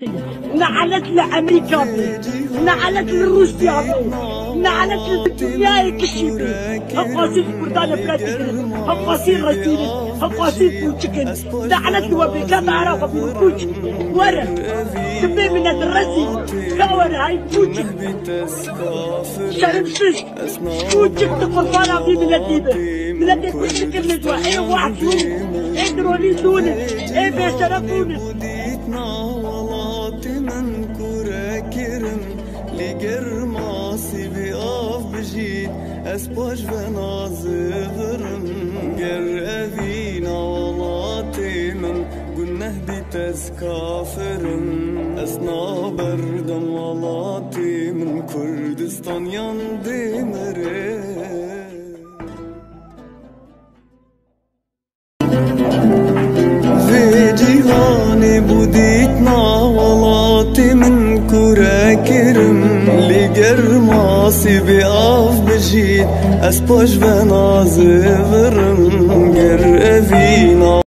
نعلت لأمريكا بي، نعلت لروسيا بي، نعلت للدنيا كشي بي. هقاسين كردان بلادكن، هقاسين غسيل، هقاسين بوشكن، نعلت لوبي كما عرف بوش ورا كمية من الرزي كورا هاي بوشك شرمسس بوشك تقرفانا في بلاديبه بلادي بوشك النجوى ايه واحد فيهم ايه دروني دونه ايه بيسرقونه Ligermasi bi av bejit es posh venazırım ger evina valatimim gunneh bitez kafirim es naberdem valatimin Kurdistan yandı mere ve cihani buditna valatimin كراكرم لجرماسي بقف بجيت اسبوش بنازفرم